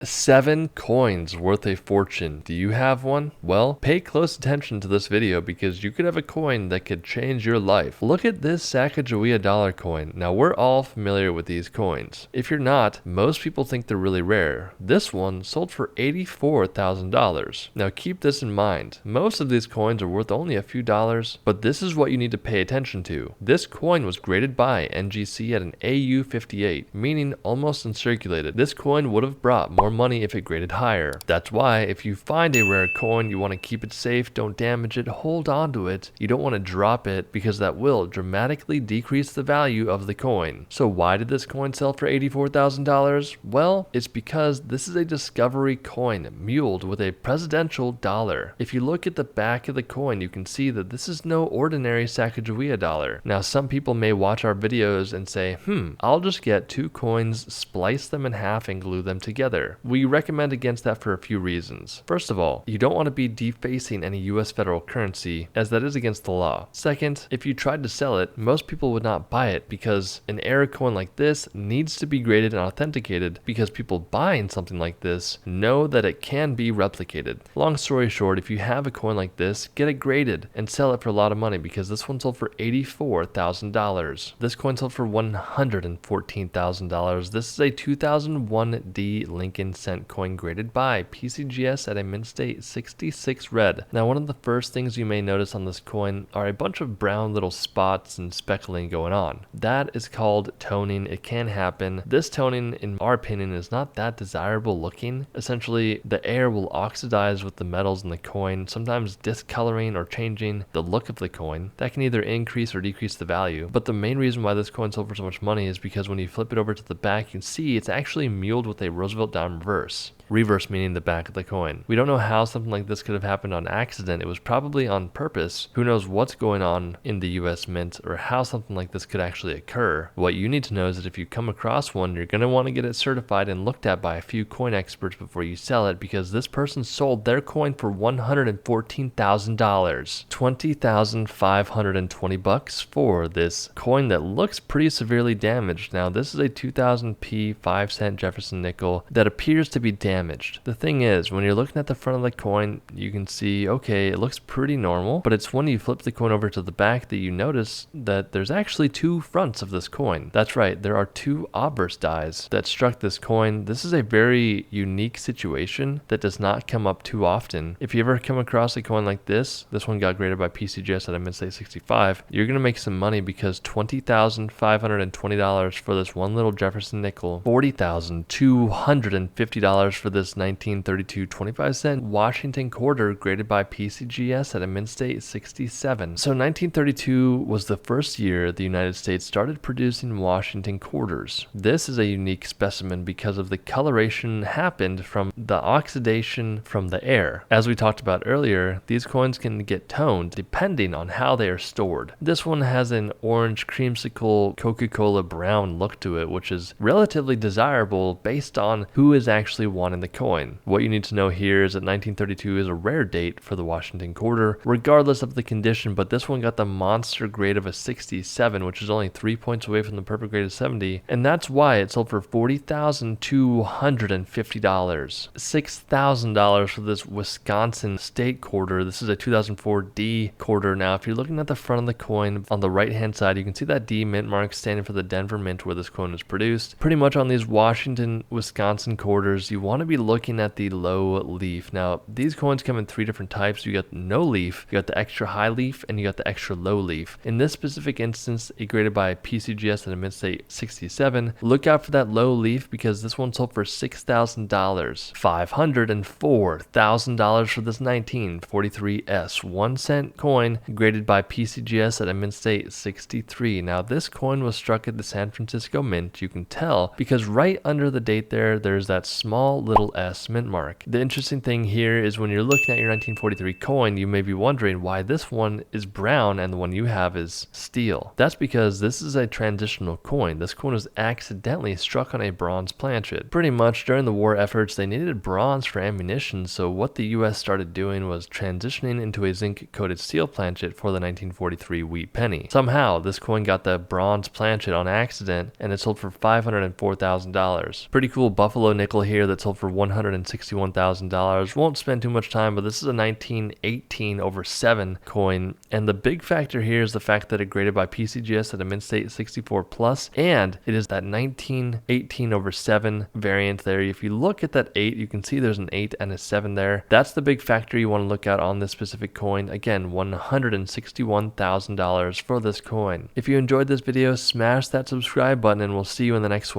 7 coins worth a fortune. Do you have one? Well, pay close attention to this video because you could have a coin that could change your life. Look at this Sacagawea Dollar coin. Now, we're all familiar with these coins. If you're not, most people think they're really rare. This one sold for $84,000. Now, keep this in mind. Most of these coins are worth only a few dollars, but this is what you need to pay attention to. This coin was graded by NGC at an AU58, meaning almost uncirculated. This coin would have brought more money if it graded higher. That's why if you find a rare coin, you want to keep it safe, don't damage it, hold on to it. You don't want to drop it because that will dramatically decrease the value of the coin. So why did this coin sell for $84,000? Well, it's because this is a discovery coin muled with a presidential dollar. If you look at the back of the coin, you can see that this is no ordinary Sacagawea dollar. Now, some people may watch our videos and say, I'll just get 2 coins, splice them in half, and glue them together. We recommend against that for a few reasons. First of all, you don't want to be defacing any US federal currency, as that is against the law. Second, if you tried to sell it, most people would not buy it because an error coin like this needs to be graded and authenticated because people buying something like this know that it can be replicated. Long story short, if you have a coin like this, get it graded and sell it for a lot of money because this one sold for $84,000. This coin sold for $114,000. This is a 2001 D Lincoln cent coin graded by PCGS at a mint state 66 red. Now, one of the first things you may notice on this coin are a bunch of brown little spots and speckling going on. That is called toning. It can happen. This toning, in our opinion, is not that desirable looking. Essentially, the air will oxidize with the metals in the coin, sometimes discoloring or changing the look of the coin. That can either increase or decrease the value. But the main reason why this coin sold for so much money is because when you flip it over to the back, you can see it's actually muled with a Roosevelt dime reverse. Reverse meaning the back of the coin. We don't know how something like this could have happened on accident. It was probably on purpose. Who knows what's going on in the US Mint or how something like this could actually occur. What you need to know is that if you come across one, you're going to want to get it certified and looked at by a few coin experts before you sell it, because this person sold their coin for $114,000. $20,520 for this coin that looks pretty severely damaged. Now, this is a 2000p 5-cent Jefferson Nickel that appears to be damaged. The thing is, when you're looking at the front of the coin, you can see, okay, it looks pretty normal, but it's when you flip the coin over to the back that you notice that there's actually 2 fronts of this coin. That's right, there are 2 obverse dies that struck this coin. This is a very unique situation that does not come up too often. If you ever come across a coin like this one got graded by PCGS at a mint state 65, you're going to make some money because $20,520 for this one little Jefferson Nickel, $40,250 for this 1932 25-cent Washington quarter graded by PCGS at a mint state 67. So 1932 was the first year the United States started producing Washington quarters. This is a unique specimen because of the coloration happened from the oxidation from the air. As we talked about earlier, these coins can get toned depending on how they are stored. This one has an orange creamsicle Coca-Cola brown look to it, which is relatively desirable based on who is actually wanting the coin. What you need to know here is that 1932 is a rare date for the Washington quarter, regardless of the condition, but this one got the monster grade of a 67, which is only 3 points away from the perfect grade of 70, and that's why it sold for $40,250. $6,000 for this Wisconsin state quarter. This is a 2004 D quarter. Now, if you're looking at the front of the coin, on the right-hand side, you can see that D mint mark standing for the Denver Mint where this coin was produced. Pretty much on these Washington, Wisconsin quarters, you want to be looking at the low leaf. Now, these coins come in 3 different types. You got no leaf, you got the extra high leaf, and you got the extra low leaf. In this specific instance, it graded by PCGS at a mint state 67. Look out for that low leaf because this one sold for $6,000. $504,000 for this 1943S 1-cent coin graded by PCGS at a mint state 63. Now, this coin was struck at the San Francisco Mint. You can tell because right under the date there's that small little S mint mark. The interesting thing here is when you're looking at your 1943 coin, you may be wondering why this one is brown and the one you have is steel. That's because this is a transitional coin. This coin was accidentally struck on a bronze planchet. Pretty much during the war efforts, they needed bronze for ammunition, so what the US started doing was transitioning into a zinc-coated steel planchet for the 1943 wheat penny. Somehow, this coin got the bronze planchet on accident, and it sold for $504,000. Pretty cool buffalo nickel here that sold for $161,000. Won't spend too much time, but this is a 1918/7 coin, and the big factor here is the fact that it graded by PCGS at a mint state 64 plus, and it is that 1918/7 variant there. If you look at that 8, you can see there's an 8 and a 7 there. That's the big factor you want to look at on this specific coin. Again, $161,000 for this coin. If you enjoyed this video, smash that subscribe button, and we'll see you in the next one.